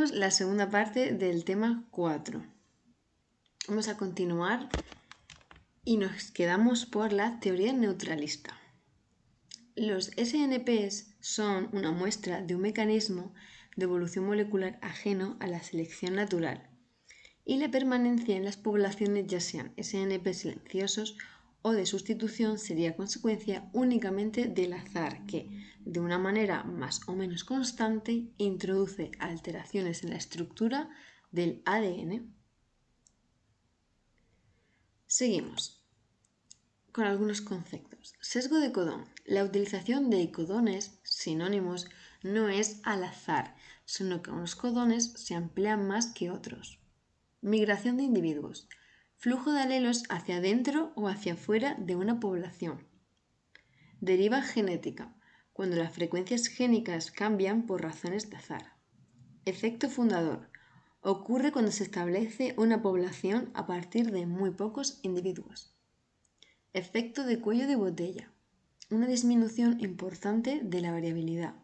tenemos la segunda parte del tema 4. Vamos a continuar y nos quedamos por la teoría neutralista. Los SNPs son una muestra de un mecanismo de evolución molecular ajeno a la selección natural y la permanencia en las poblaciones, ya sean SNP silenciosos o de sustitución, sería consecuencia únicamente del azar que, de una manera más o menos constante, introduce alteraciones en la estructura del ADN. Seguimos con algunos conceptos. Sesgo de codón. La utilización de codones sinónimos no es al azar, sino que unos codones se emplean más que otros. Migración de individuos. Flujo de alelos hacia adentro o hacia afuera de una población. Deriva genética. Cuando las frecuencias génicas cambian por razones de azar. Efecto fundador. Ocurre cuando se establece una población a partir de muy pocos individuos. Efecto de cuello de botella. Una disminución importante de la variabilidad.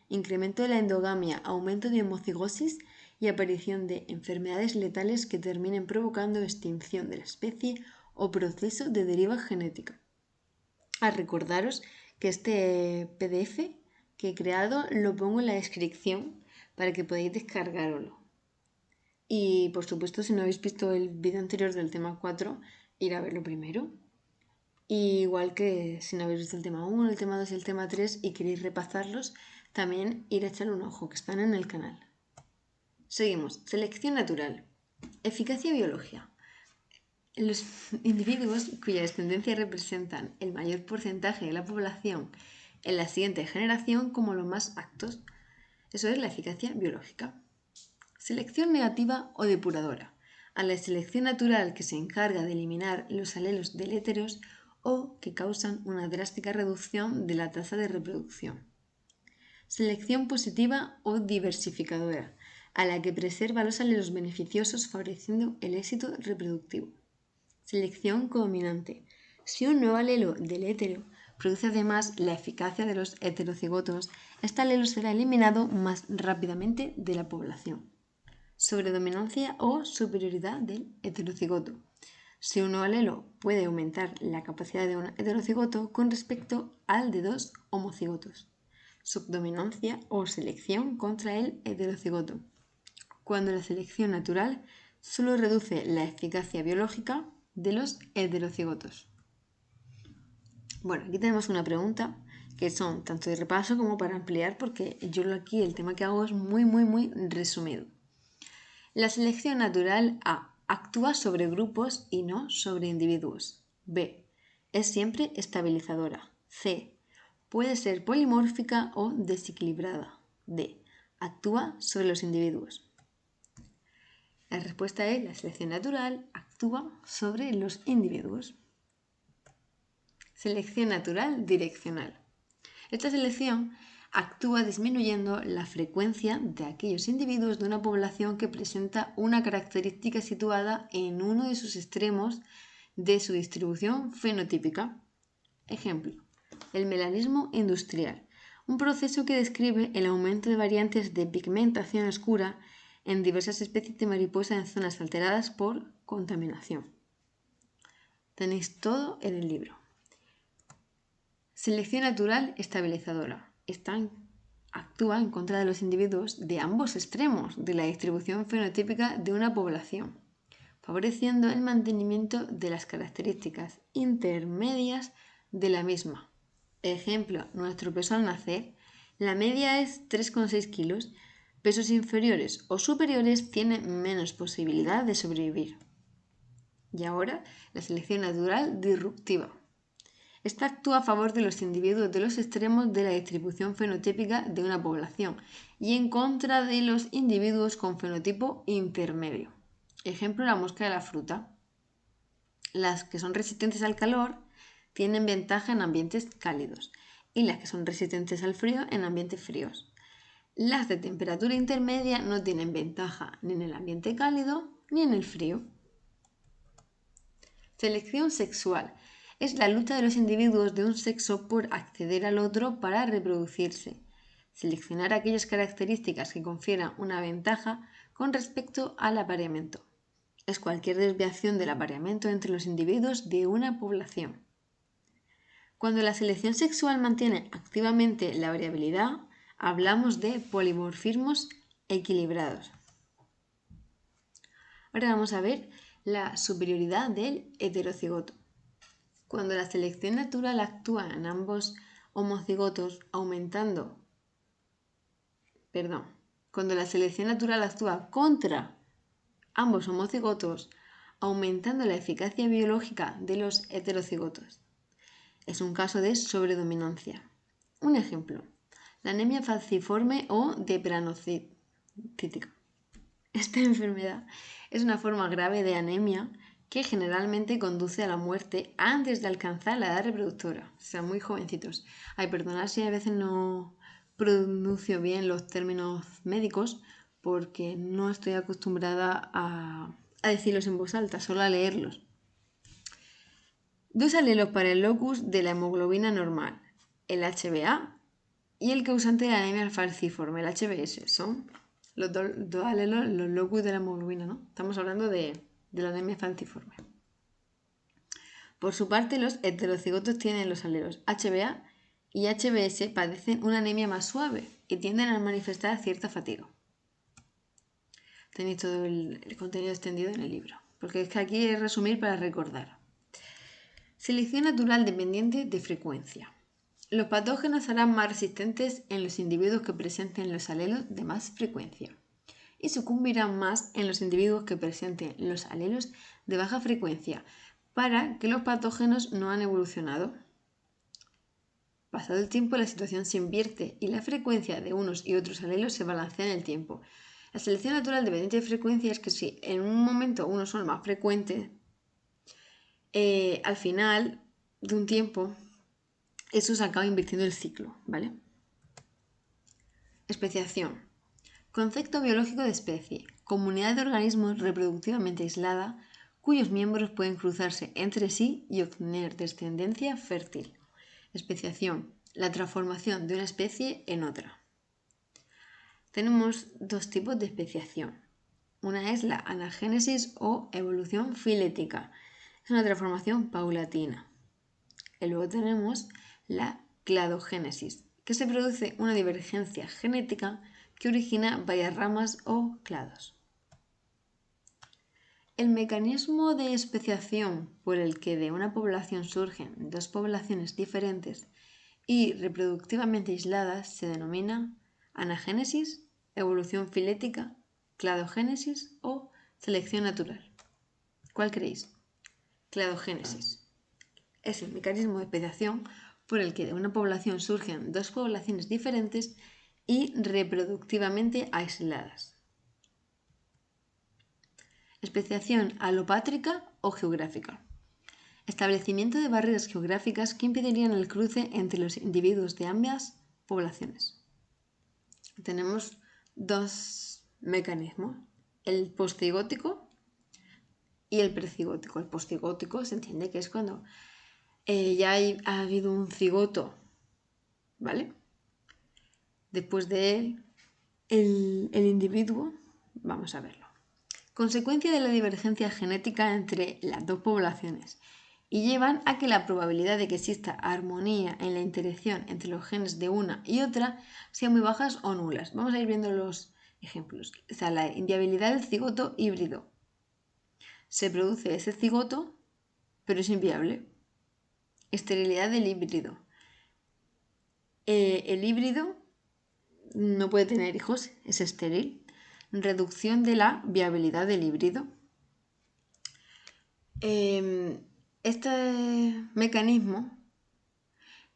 Incremento de la endogamia, aumento de homocigosis y aparición de enfermedades letales que terminen provocando extinción de la especie o proceso de deriva genética. Recordaros que este PDF que he creado lo pongo en la descripción para que podáis descargarlo. Y por supuesto, si no habéis visto el vídeo anterior del tema 4, ir a verlo primero. Y igual que si no habéis visto el tema 1, el tema 2 y el tema 3 y queréis repasarlos, también ir a echarle un ojo, que están en el canal. Seguimos. Selección natural. Eficacia biológica. Los individuos cuya descendencia representan el mayor porcentaje de la población en la siguiente generación como los más aptos. Eso es la eficacia biológica. Selección negativa o depuradora. A la selección natural que se encarga de eliminar los alelos deletéreos o que causan una drástica reducción de la tasa de reproducción. Selección positiva o diversificadora, a la que preserva los alelos beneficiosos favoreciendo el éxito reproductivo. Selección codominante. Si un nuevo alelo deletérea produce además la eficacia de los heterocigotos, este alelo será eliminado más rápidamente de la población. Sobredominancia o superioridad del heterocigoto. Si un nuevo alelo puede aumentar la capacidad de un heterocigoto con respecto al de dos homocigotos. Subdominancia o selección contra el heterocigoto. Cuando la selección natural solo reduce la eficacia biológica de los heterocigotos. Bueno, aquí tenemos una pregunta que son tanto de repaso como para ampliar, porque yo aquí el tema que hago es muy resumido. La selección natural A. Actúa sobre grupos y no sobre individuos. B. Es siempre estabilizadora. C. Puede ser polimórfica o desequilibrada. D. Actúa sobre los individuos. La respuesta es: la selección natural actúa sobre los individuos. Selección natural direccional. Esta selección actúa disminuyendo la frecuencia de aquellos individuos de una población que presenta una característica situada en uno de sus extremos de su distribución fenotípica. Ejemplo: el melanismo industrial, un proceso que describe el aumento de variantes de pigmentación oscura en diversas especies de mariposa en zonas alteradas por contaminación. Tenéis todo en el libro. Selección natural estabilizadora. Actúa en contra de los individuos de ambos extremos de la distribución fenotípica de una población, favoreciendo el mantenimiento de las características intermedias de la misma. Ejemplo: nuestro peso al nacer, la media es 3,6 kilos. Pesos inferiores o superiores tienen menos posibilidad de sobrevivir. Y ahora, la selección natural disruptiva. Esta actúa a favor de los individuos de los extremos de la distribución fenotípica de una población y en contra de los individuos con fenotipo intermedio. Ejemplo: la mosca de la fruta. Las que son resistentes al calor tienen ventaja en ambientes cálidos y las que son resistentes al frío en ambientes fríos. Las de temperatura intermedia no tienen ventaja ni en el ambiente cálido ni en el frío. Selección sexual. Es la lucha de los individuos de un sexo por acceder al otro para reproducirse. seleccionar aquellas características que confieran una ventaja con respecto al apareamiento. Es cualquier desviación del apareamiento entre los individuos de una población. Cuando la selección sexual mantiene activamente la variabilidad, hablamos de polimorfismos equilibrados. Ahora vamos a ver la superioridad del heterocigoto. Cuando la selección natural actúa en ambos homocigotos, cuando la selección natural actúa contra ambos homocigotos, aumentando la eficacia biológica de los heterocigotos. Es un caso de sobredominancia. Un ejemplo, la anemia falciforme o deplanocítica. Esta enfermedad es una forma grave de anemia que generalmente conduce a la muerte antes de alcanzar la edad reproductora, o sea, muy jovencitos. Ay, perdonad si a veces no pronuncio bien los términos médicos porque no estoy acostumbrada a decirlos en voz alta, solo a leerlos. 2 alelos para el locus de la hemoglobina normal, el HbA, y el causante de la anemia falciforme, el HbS. Son los dos alelos, los locus de la hemoglobina, ¿no? Estamos hablando de la anemia falciforme. Por su parte, los heterocigotos tienen los alelos HbA y HbS, padecen una anemia más suave y tienden a manifestar cierta fatiga. Tenéis todo el contenido extendido en el libro, porque es que aquí es resumir para recordar. Selección natural dependiente de frecuencia. Los patógenos serán más resistentes en los individuos que presenten los alelos de más frecuencia y sucumbirán más en los individuos que presenten los alelos de baja frecuencia, para que los patógenos no han evolucionado. Pasado el tiempo, la situación se invierte y la frecuencia de unos y otros alelos se balancea en el tiempo. La selección natural dependiente de frecuencia es que si en un momento unos son más frecuentes, al final de un tiempo eso se acaba invirtiendo el ciclo, ¿vale? Especiación. Concepto biológico de especie. Comunidad de organismos reproductivamente aislada cuyos miembros pueden cruzarse entre sí y obtener descendencia fértil. Especiación. La transformación de una especie en otra. Tenemos 2 tipos de especiación. Una es la anagénesis o evolución filética. Es una transformación paulatina. Y luego tenemos la cladogénesis, que se produce una divergencia genética que origina varias ramas o clados. El mecanismo de especiación por el que de una población surgen 2 poblaciones diferentes y reproductivamente aisladas se denomina anagénesis, evolución filética, cladogénesis o selección natural. ¿Cuál creéis? Cladogénesis. Es el mecanismo de especiación por el que de una población surgen 2 poblaciones diferentes y reproductivamente aisladas. Especiación alopátrica o geográfica. Establecimiento de barreras geográficas que impedirían el cruce entre los individuos de ambas poblaciones. Tenemos 2 mecanismos, el postcigótico y el precigótico. El postcigótico se entiende que es cuando ya ha habido un cigoto, ¿vale? Después de él, el individuo, vamos a verlo. Consecuencia de la divergencia genética entre las 2 poblaciones y llevan a que la probabilidad de que exista armonía en la interacción entre los genes de una y otra sean muy bajas o nulas. Vamos a ir viendo los ejemplos. O sea, la inviabilidad del cigoto híbrido. Se produce ese cigoto, pero es inviable. Esterilidad del híbrido. El híbrido no puede tener hijos, es estéril. Reducción de la viabilidad del híbrido. Este mecanismo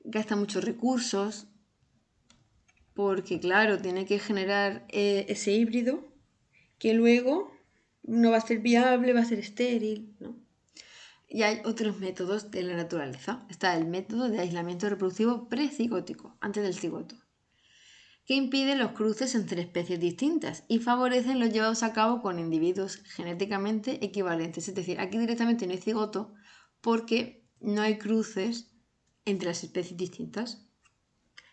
gasta muchos recursos porque, claro, tiene que generar ese híbrido que luego no va a ser viable, va a ser estéril, ¿no? Y hay otros métodos de la naturaleza. Está el método de aislamiento reproductivo precigótico, antes del cigoto, que impide los cruces entre especies distintas y favorecen los llevados a cabo con individuos genéticamente equivalentes. Es decir, aquí directamente no hay cigoto porque no hay cruces entre las especies distintas.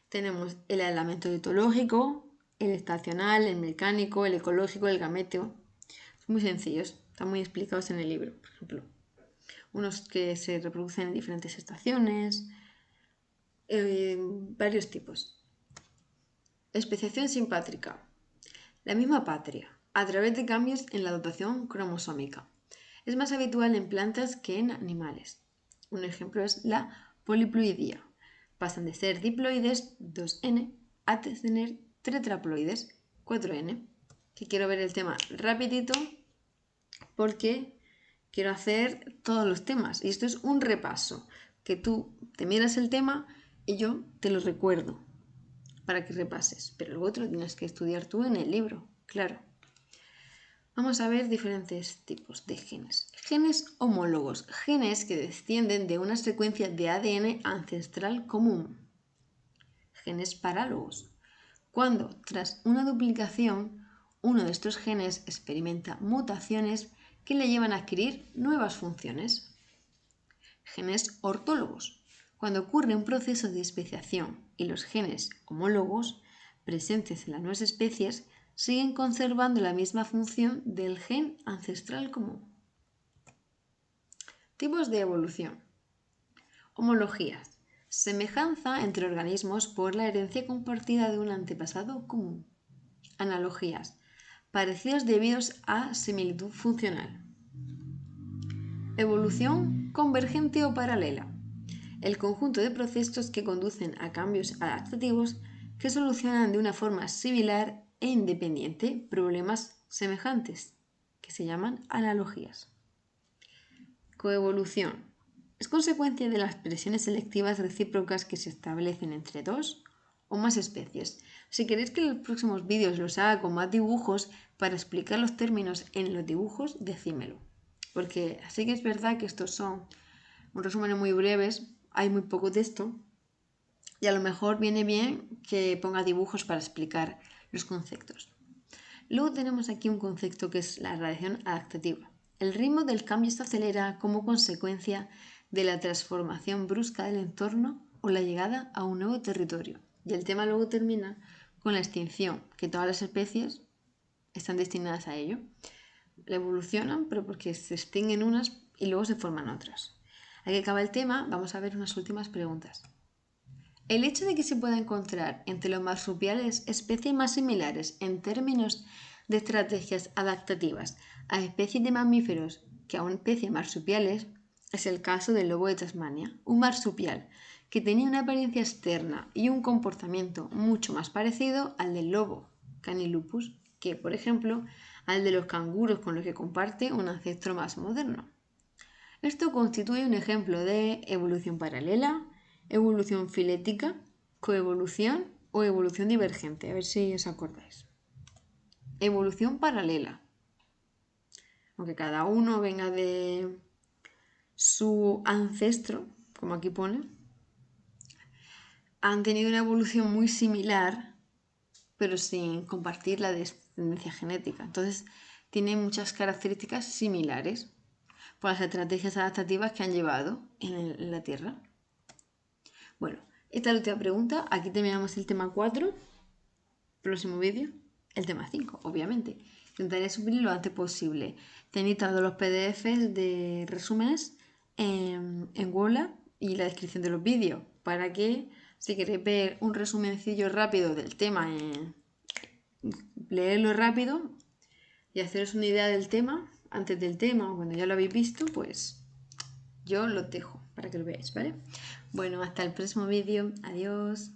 Tenemos el aislamiento etológico, el estacional, el mecánico, el ecológico, el gameteo. Son muy sencillos, están muy explicados en el libro, por ejemplo. Unos que se reproducen en diferentes estaciones, varios tipos. Especiación simpátrica. La misma patria, a través de cambios en la dotación cromosómica. Es más habitual en plantas que en animales. Un ejemplo es la poliploidía. Pasan de ser diploides 2N a tener tetraploides 4N. Que quiero ver el tema rapidito porque quiero hacer todos los temas. Y esto es un repaso, que tú te miras el tema y yo te lo recuerdo para que repases. Pero luego te lo tienes que estudiar tú en el libro, claro. Vamos a ver diferentes tipos de genes. Genes homólogos, genes que descienden de una secuencia de ADN ancestral común. Genes parálogos, cuando tras una duplicación uno de estos genes experimenta mutaciones que le llevan a adquirir nuevas funciones. Genes ortólogos, cuando ocurre un proceso de especiación y los genes homólogos presentes en las nuevas especies siguen conservando la misma función del gen ancestral común. Tipos de evolución. Homologías. Semejanza entre organismos por la herencia compartida de un antepasado común. Analogías. Parecidos debidos a similitud funcional. Evolución convergente o paralela. El conjunto de procesos que conducen a cambios adaptativos que solucionan de una forma similar e independiente problemas semejantes, que se llaman analogías. Coevolución. Es consecuencia de las presiones selectivas recíprocas que se establecen entre dos o más especies. Si queréis que en los próximos vídeos los haga con más dibujos para explicar los términos en los dibujos, decímelo. Porque así que es verdad que estos son un resumen muy breves, hay muy poco texto y a lo mejor viene bien que ponga dibujos para explicar los conceptos. Luego tenemos aquí un concepto que es la radiación adaptativa. El ritmo del cambio se acelera como consecuencia de la transformación brusca del entorno o la llegada a un nuevo territorio. Y el tema luego termina con la extinción, que todas las especies están destinadas a ello. La evolucionan, pero porque se extinguen unas y luego se forman otras. Aquí acaba el tema, vamos a ver unas últimas preguntas. El hecho de que se pueda encontrar entre los marsupiales especies más similares en términos de estrategias adaptativas a especies de mamíferos que a especies marsupiales es el caso del lobo de Tasmania, un marsupial que tenía una apariencia externa y un comportamiento mucho más parecido al del lobo Canilupus que, por ejemplo, al de los canguros con los que comparte un ancestro más moderno. Esto constituye un ejemplo de evolución paralela, evolución filética, coevolución o evolución divergente. A ver si os acordáis. Evolución paralela. Aunque cada uno venga de su ancestro, como aquí pone, han tenido una evolución muy similar, pero sin compartir la descendencia genética. Entonces, tienen muchas características similares por las estrategias adaptativas que han llevado en la Tierra. Bueno, esta es la última pregunta. Aquí terminamos el tema 4. Próximo vídeo, el tema 5, obviamente. Intentaré subirlo lo antes posible. Tenéis todos los PDFs de resúmenes en Wola y la descripción de los vídeos para que, si queréis ver un resumencillo rápido del tema, leerlo rápido y haceros una idea del tema antes del tema o cuando ya lo habéis visto, pues yo lo dejo para que lo veáis, ¿vale? Bueno, hasta el próximo vídeo. Adiós.